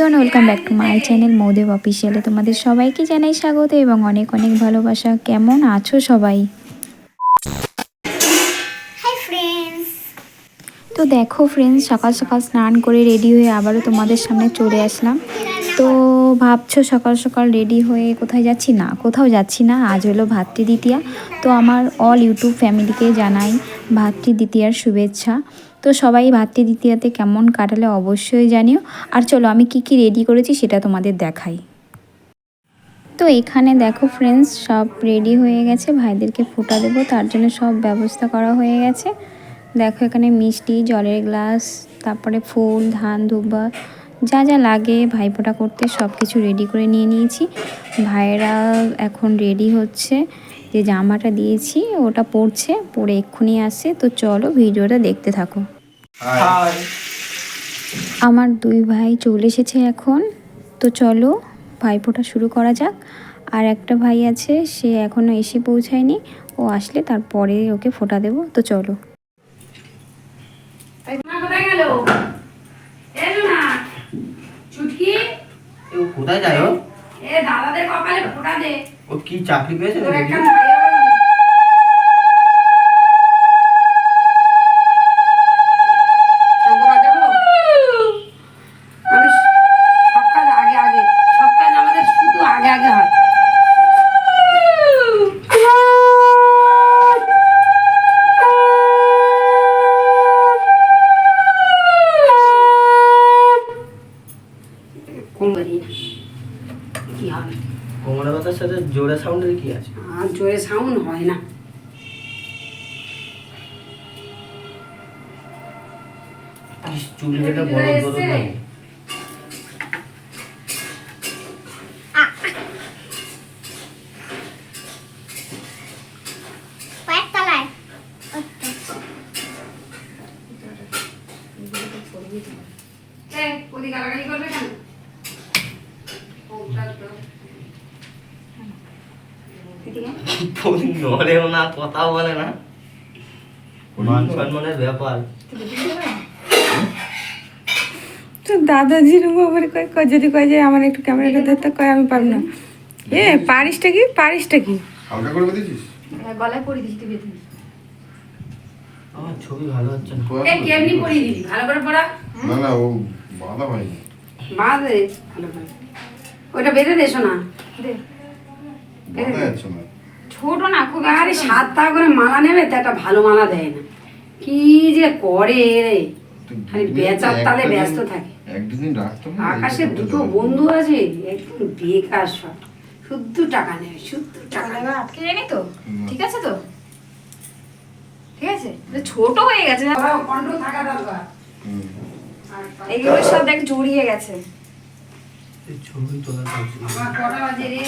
Everyone, welcome back to my channel Moudev অফিসিয়ালে তোমাদের সবাইকে জানাই স্বাগত এবং অনেক অনেক ভালোবাসা। কেমন আছো সবাই? তো দেখো ফ্রেন্ডস, সকাল সকাল স্নান করে রেডি হয়ে আবারও তোমাদের সামনে চলে আসলাম। তো ভাবছো সকাল সকাল রেডি হয়ে কোথায় যাচ্ছি? না, কোথাও যাচ্ছি না। আজ হলো ভাতৃদ্বিতীয়া। তো আমার অল ইউটিউব ফ্যামিলিকে জানাই ভাতৃদ্বিতীয়ার শুভেচ্ছা। তো সবাই ভাতৃদ্বিতীয়াতে কেমন কাটালে অবশ্যই জানিও। আর চলো আমি কি রেডি করেছি সেটা তোমাদের দেখাই। তো এখানে দেখো ফ্রেন্ডস, সব রেডি হয়ে গেছে, ভাইদেরকে ফোঁটা দেবো তার জন্য সব ব্যবস্থা করা হয়ে গেছে। দেখো এখানে মিষ্টি, জলের গ্লাস, তারপরে ফুল, ধান, ধূপা, যা যা লাগে ভাইফোঁটা করতে সব কিছু রেডি করে নিয়ে নিয়েছি। ভাইয়েরা এখন রেডি হচ্ছে, যে জামাটা দিয়েছি ওটা পরছে, পরে এক্ষুনি আসছে। তো চলো ভিডিওটা দেখতে থাকো। আমার দুই ভাই চলে এসেছে এখন। তো চলো ভাইফোঁটা শুরু করা যাক। আর একটা ভাই আছে, সে এখনও এসে পৌঁছায়নি, ও আসলে তারপরে ওকে ফোঁটা দেবো। তো চলো। কোথায় যায় ও? দাদাদের কপালে ফোঁটা দে। ও কি চাকরি পেয়েছে? কোমরের কথার সাথে জোরে সাউন্ডের কি আছে? আর জোরে সাউন্ড হয় না। চুলটা বড় বড় লাগে। নড়েও না, কথাও বলে না, মান সম্মানের ব্যাপার। তো দাদাজির বাবারে কয় যদি কয় যে আমার একটু ক্যামেরাটা ধরতে কয়, আমি পারব না। পারিসটা কি হালকা করে দিয়েছিস? গলায় পরিয়ে দিস তুই বেঁধে। আমার ছবি ভালো হচ্ছে না। কেমনি পরিয়ে দিবি? ভালো করে পড়া। না ও বাঁধা হয়নি। বাঁধে ভালো করে। ওইটা বেঁধে দেছো না। বাঁধা যাচ্ছে না। ছোট না খুব, আরে 7 টাকা করে মালা নেবে, তো একটা ভালো মালা দেয় না। কি যে করে রে, খালি বেচার তালে ব্যস্ত থাকে। একদিন রাখতো না। আকাশে দুটো বন্ধু আছে, একদম বেকার সব, শুদ্ধ টাকা নেবে, শুদ্ধ টাকা নেবে। আটকে যায়নি তো? ঠিক আছে তো? ঠিক আছে, ছোট হয়ে গেছে না, কন্ট্রোল থাকা দরকার। এগুলো সব দেখ জড়িয়ে গেছে। এই ছবি তোলা হচ্ছে না। আমার কটা বাজে রে?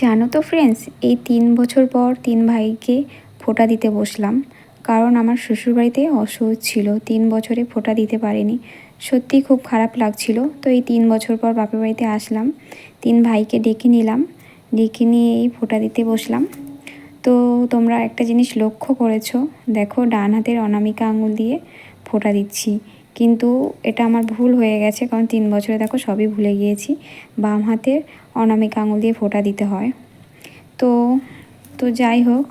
জানো তো ফ্রেন্ডস, এই 3 বছর পর 3 ভাইকে ফোঁটা দিতে বসলাম, কারণ আমার শ্বশুরবাড়িতে অসহ্য ছিল, 3 বছরে ফোঁটা দিতে পারিনি। সত্যি খুব খারাপ লাগছিল। তো এই 3 বছর পর বাপের বাড়িতে আসলাম, 3 ভাইকে ডেকে নিলাম, ডেকে নিয়ে এই ফোঁটা দিতে বসলাম। তো তোমরা একটা জিনিস লক্ষ্য করেছো, দেখো ডান হাতের অনামিকা আঙুল দিয়ে ফোঁটা দিচ্ছি, কিন্তু এটা আমার ভুল হয়ে গেছে, কারণ 3 বছরে দেখো সবই ভুলে গিয়েছি। বাম হাতের অনামিকা আঙুল দিয়ে ফোঁটা দিতে হয়। তো তো যাই হোক,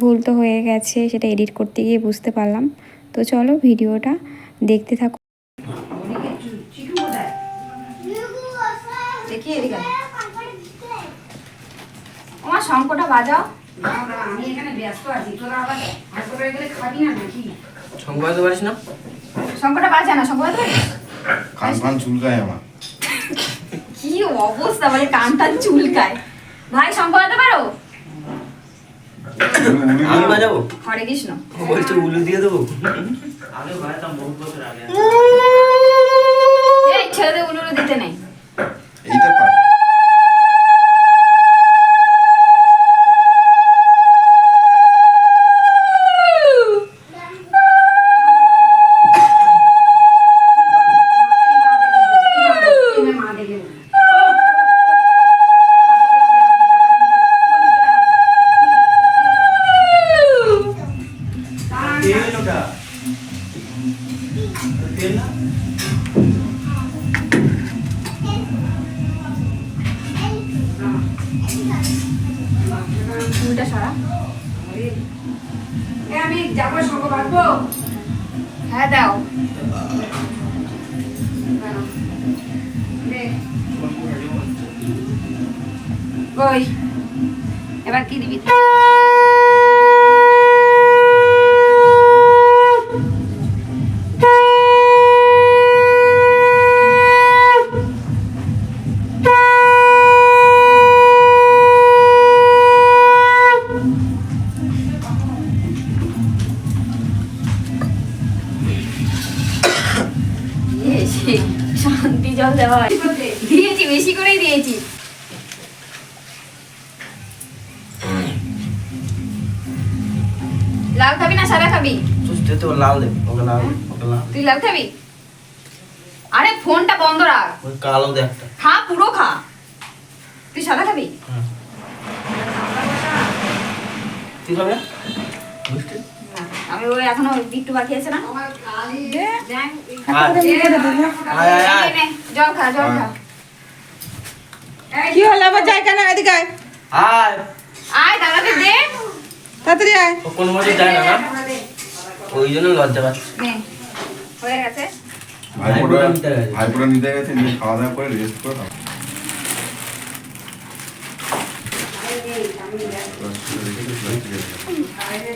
ভুল তো হয়ে গেছে, সেটা এডিট করতে গিয়ে বুঝতে পারলাম। তো চলো ভিডিওটা দেখতে থাকো। দেখি এদিকে আমার শঙ্কটা বাজাও। আমি এখানে ব্যস্ত আছি, তোরা আবার হাসপাতালে গেলে খাবি না নাকি? শঙ্খ বাজাতে পারিস না? শঙ্কটা বাজা না, শঙ্ক বাজা কান ফান চুলকায় আমার। কি অবস্থা, মানে কান টান চুলকায়। ভাই শঙ্ক বাজাতে পারো? আমি বাজাবো? হরে কৃষ্ণ। ও বলছে উলু দিয়ে দেবো। আমি বাজাতাম বহুত বছর আগে। এই ছেলেদের উলুলু দিতে নেই। এইটা পার। মা দেখে তেল ওটা। তেল না? উলটা সরা। আমি যাবো সঙ্গ বাঁধবো। হ্যাঁ দাও। ওই এবার কি দিবি? দিয়েছি, শান্তি জল দেওয়া হয়। দিয়েছি, বেশি করেই দিয়েছি। লাল খাবি না সাদা খাবি? তুই তো লাল দে, ওকে লাল দে, ওকে লাল দে। তুই লাল খাবি? আরে ফোনটা বন্ধ রাখ। ওই কালো দে একটা। খা, পুরো খা। তুই সাদা খাবি? হ্যাঁ। তুই খাবে? মিষ্টি? না, আমি ওই এখনো একটু বাকি আছে না। দেখ, আয়, আয়, আয়, আয়। নে, জল খা, জল খা। কি হলো আবার যাই কেন? এদিকে আয়, আয়। আয় দাদাকে দে। তাড়াতাড়ি আয়। ও কোনো মতে যায় না না? ওই জন্য লজ্জা পাচ্ছে। নে, হয়ে গেছে। ভাইফোঁটা ভাইফোঁটা নিতে গেছে, নিয়ে খাওয়া দাওয়া করে রেস্ট করে তারপর।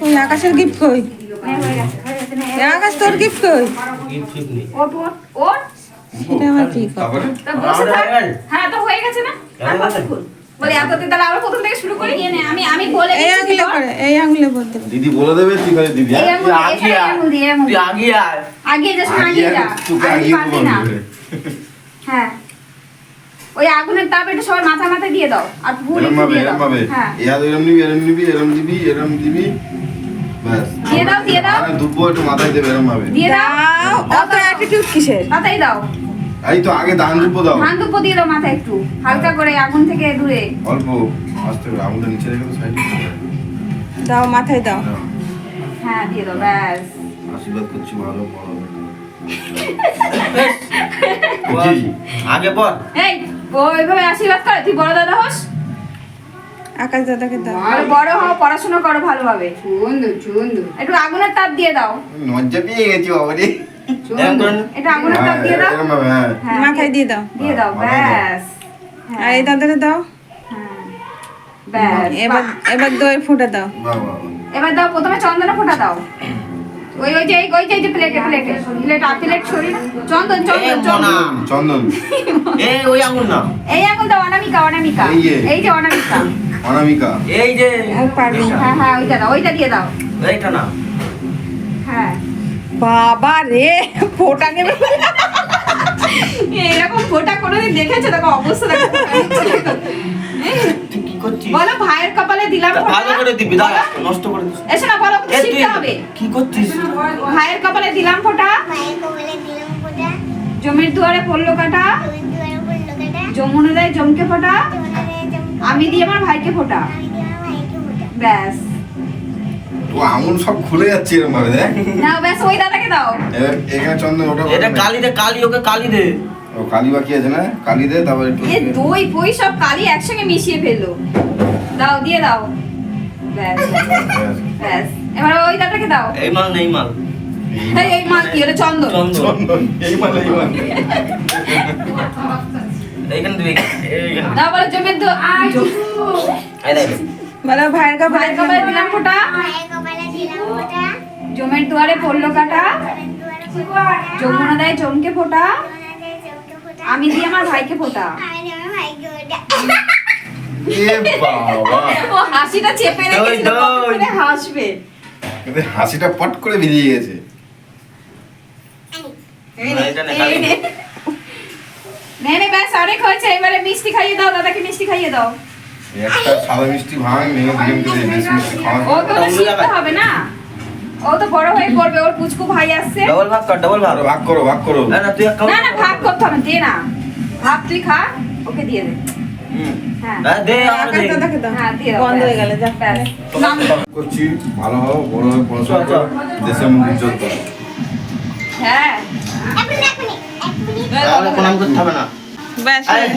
ওই আকাশের গিফট কই? নে, হয়ে গেছে, হয়ে গেছে, নে। এ আকাশ তোর গিফট কই? গিফট ফিফট নেই। ওঠ, ওঠ, ওঠ। এটা আমার কি কথা? তারপরে তো বসে থাক। আমার হ্যাঁ, তো হয়ে গেছে না? আর কতক্ষণ? বলি এতদিন তাহলে আবার প্রথম থেকে শুরু করি। আমি বলে এই দিচ্ছি আঙুলে তোর। করে, এই আঙুলে বলতে হবে। দিদি বলে দেবে, তুই খালি দিদি এই হ্যাঁ? আঙুল, তুই আগে এই আয়। আঙুল দিয়ে, এই আঙুল তুই দিয়ে। আগে আয়। আগিয়ে যা, শোন, আগিয়ে যা। তোকে আর আগিয়ে পারবি না। বলবে। হ্যাঁ, ওই আগুনের তাপ একটু সবার মাথায় মাথায় দিয়ে দাও, আর ভুল এরম একটু ভাবে দিয়ে দাও। এরম ভাবে হ্যাঁ, এই হাত এরম নিবি, এরম নিবি, এরম দিবি, এরম দিবি, ব্যাস। দিয়ে দাও, দিয়ে দাও, আর দুব্বো একটু মাথায় দেবে এরম ভাবে। দিয়ে দাও। দাও, অত অ্যাটিটিউড কিসের? মাথায় দাও, এই তো আগে দান দুব্বো দাও, ধান দুপো দিয়ে দাও মাথায় একটু, হালকা করে আগুন থেকে দূরে। অল্প আস্তে করে আঙুলটা নিচে রেখে তো সাইডে দাও, মাথায় দাও। হ্যাঁ, দিয়ে দাও, ব্যাস। আশীর্বাদ করছি ভালো বড় হবে। বল, আগে বল। এই, ওইভাবে আশীর্বাদ করে, তুই বড় দাদা হোস। আকাশ দাদাকে দাও। আর বড় হও, পড়াশোনা করো ভালোভাবে। সুন্দর সুন্দর একটু আগুনের তাপ দিয়ে দাও। লজ্জা পেয়ে গেছি বাবা রে। এরম করে নে। এটা আগুনের তাপ দিয়ে দাও। এরম ভাবে হ্যাঁ। হ্যাঁ, মাথায় দিয়ে দাও। দিয়ে দাও, মাথায় দাও। ব্যাস। আর এই দাদাকে দাও। হ্যাঁ, ব্যাস। এবার এবার দইয়ের ফোঁটা দাও। বাহ বাহ বাহ। এবার দাও, প্রথমে চন্দনে ফোঁটা দাও। ওই যে প্লেটে প্লেট সরি না। চন্দন, চন্দন, চন্দন। চন্দন এই ওই আঙুল না। এই আঙুল দাও, অনামিকা, অনামিকা। এই যে। এই যে অনামিকা। অনামিকা এই যে আর পারবি না। হ্যাঁ, হ্যাঁ, ওইটা দাও, ওইটা দিয়ে দাও। এইটা না। হ্যাঁ, বাবা রে, ফোঁটা নেবে। এরকম ফোঁটা কোনোদিন দেখেছো? দেখো অবস্থা দেখো। করছিস? বলো ভাইয়ের কপালে দিলাম ফোঁটা। ভালো করে দিবি, দাঁড়া, বলো। নষ্ট করে দিস। এসো না, বলো, এ, তুই শিখতে হবে। কি করছিস? ভাইয়ের কপালে দিলাম ফোঁটা, জমির দুয়ারে পড়লো কাটা, যমুনা দেয় জমকে ফোঁটা, আমি দিয়ে আমার ভাইকে ফোঁটা। ব্যাস। ও আঙুল সব খুলে যাচ্ছে এরকম ভাবে দেখ। নাও ব্যাস, ওই দাদাকে দাও। এখানে চন্দন ওটা এটা কালি দে, কালি, ওকে কালি দে। ও কালি বাকি আছে না, কালি দে তারপর একটু এ দই ফই সব কালি একসঙ্গে মিশিয়ে ফেললো। দাও, দিয়ে দাও। ব্যাস ব্যাস, এবার ওই দাদাকে দাও। এই মাল নেই মাল। এই মাল কি, ওটা চন্দন। চন্দন। চন্দন এই মানে এইখানে দিবি, এইখানে। দাও, বলো জমির এই দেখ। বলো ভাইয়ের ভাইয়ের কপালে দিলাম ফোঁটা, জমির দুয়ারে পড়লো কাটা, যমুনা দেয় জমকে ফোঁটা, আমি দিয়ে আমার ভাইকে ফোঁটা। এ বাবা, ও হাসিটা চেপে রেখেছিল, দই, দই। কতক্ষণে হাসবে। কিন্তু হাসিটা পট করে বেরিয়ে গেছে। এই না, নে, এটা নে, এই কালি নে। নে নে, ব্যাস অনেক হয়েছে, এবারে মিষ্টি খাইয়ে দাও, দাদাকে মিষ্টি খাইয়ে দাও। একটা সাদা মিষ্টি ভাঙ নিয়ে দুজনকে দে, বেশি মিষ্টি খাওয়া ও তো শিখতে হবে না, ও তো বড় হয়ে করবে, ওর পুচকু ভাই আসছে। ডবল ভাগ কর, ডবল ভাগ। ভাগ করো ভাগ করো। না না, তুই এক না না, ভাগ করতে হবে, দে না, ভাগ তুই খা, ওকে দিয়ে দে। হ্যাঁ দে, আমরা দে। দাদাকে দাও। হ্যাঁ, দিয়ে দাও, বন্ধ হয়ে গেলে যা। ব্যাস। নাম দাও। করছি ভালো হও, বড় হয়ে পড়াশোনা করো, দেশের মুখ ইজ্জত করো। হ্যাঁ, তাহলে প্রণাম করতে হবে না। ব্যাস আরে,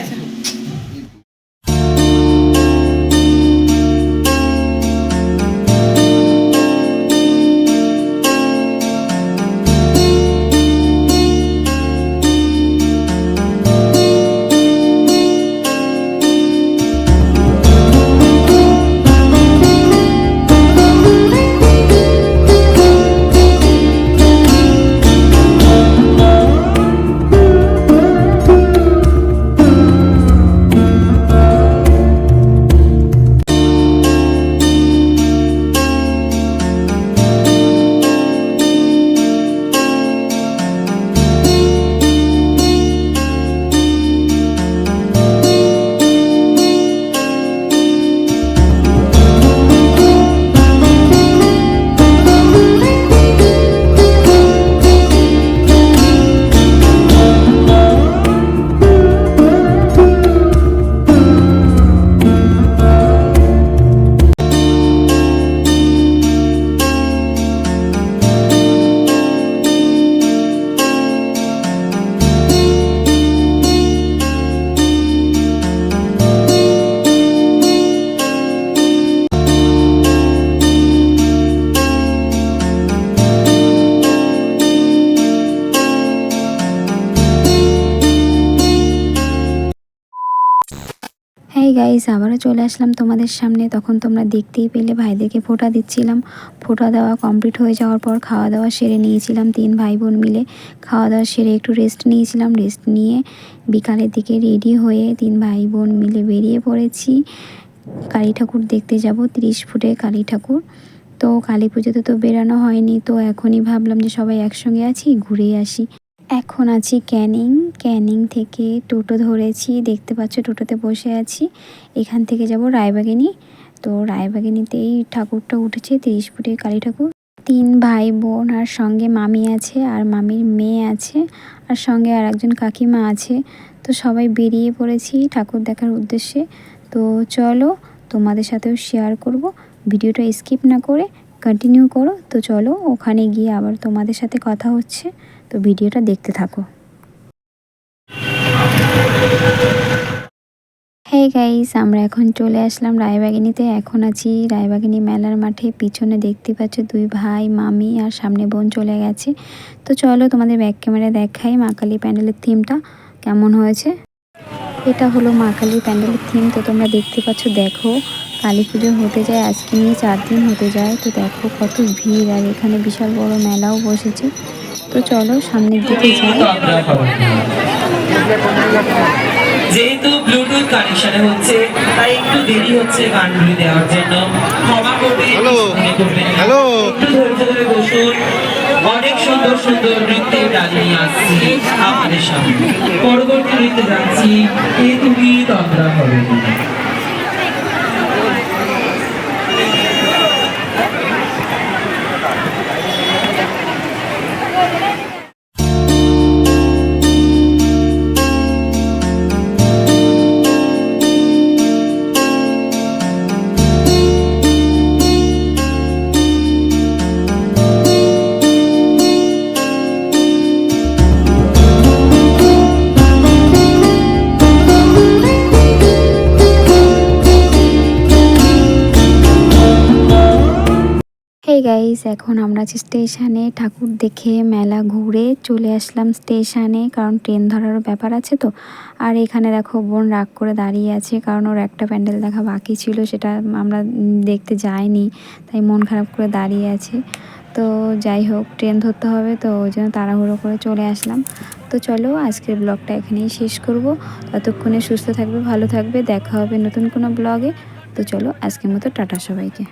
হেই গাইস, আবারও চলে আসলাম তোমাদের সামনে। তখন তোমরা দেখতেই পেলে ভাইদেরকে ফোঁটা দিচ্ছিলাম। ফোঁটা দেওয়া কমপ্লিট হয়ে যাওয়ার পর খাওয়া দাওয়া সেরে নিয়েছিলাম 3 ভাই বোন মিলে। খাওয়া দাওয়া সেরে একটু রেস্ট নিয়েছিলাম, রেস্ট নিয়ে বিকালের দিকে রেডি হয়ে 3 ভাই বোন মিলে বেরিয়ে পড়েছি। কালী ঠাকুর দেখতে যাব, 30 ফুটের কালী ঠাকুর। তো কালী পুজোতে তো বেরানো হয়নি, তো এখনই ভাবলাম যে সবাই একসঙ্গে আছি, ঘুরে আসি। এখন আছি ক্যানিং থেকে টোটো ধরেছি, দেখতে পাচ্ছ টোটোতে বসে আছি। এখান থেকে যাব রায়বাগিনী। তো রায়বাগিনীতেই ঠাকুরটা উঠেছে, 30 ফুটের কালী ঠাকুর। 3 ভাই বোন আর সঙ্গে মামি আছে, আর মামির মেয়ে আছে, আর সঙ্গে আর একজন কাকিমা আছে। তো সবাই বেরিয়ে পড়েছি ঠাকুর দেখার উদ্দেশ্যে। তো চলো তোমাদের সাথেও শেয়ার করব, ভিডিওটা স্কিপ না করে কন্টিনিউ করো। তো চলো ওখানে গিয়ে আবার তোমাদের সাথে কথা হচ্ছে, তো ভিডিওটা দেখতে থাকো। হেই গাইস, আমরা এখন চলে আসলাম রায়বাগিনীতে। এখন আছি রায়বাগিনী মেলার মাঠে। পিছনে দেখতে পাচ্ছ 2 ভাই মামি আর সামনে বোন চলে গেছে। তো চলো তোমাদের ব্যাক ক্যামেরা দেখাই মা কালী প্যান্ডেলের থিমটা কেমন হয়েছে। এটা হলো মা কালী প্যান্ডেলের থিম। তো তোমরা দেখতে পাচ্ছ, দেখো কালী পুজো হতে যায় আজকে নিয়ে 4 দিন হতে যায়। তো দেখো কত ভিড়, আর এখানে বিশাল বড় মেলাও বসেছে। তো চলো সামনের দিকে যাই। যেহেতু ব্লুটুথ কানেকশনে হচ্ছে তাই একটু দেরি হচ্ছে গানগুলি দেওয়ার জন্য, ক্ষমা করবে। হ্যালো, একটু ধৈর্য ধরে বসুন। অনেক সুন্দর সুন্দর নৃত্যের ডালি নিয়ে আসছি আমাদের সামনে। পরবর্তী নৃত্যে যাচ্ছি এ তুমি তন্দ্রা হবে। হে গাইস, এখন আমরা আছি স্টেশনে। ঠাকুর দেখে মেলা ঘুরে চলে আসলাম স্টেশনে, কারণ ট্রেন ধরারও ব্যাপার আছে তো। আর এখানে দেখো বোন রাগ করে দাঁড়িয়ে আছে, কারণ ওর একটা প্যান্ডেল দেখা বাকি ছিল, সেটা আমরা দেখতে যাইনি, তাই মন খারাপ করে দাঁড়িয়ে আছে। তো যাই হোক, ট্রেন ধরতে হবে তো ওই জন্য তাড়াহুড়ো করে চলে আসলাম। তো চলো আজকের ব্লগটা এখানেই শেষ করব। ততক্ষণে সুস্থ থাকবে, ভালো থাকবে, দেখা হবে নতুন কোনো ব্লগে। তো চলো আজকের মতো টাটা সবাইকে।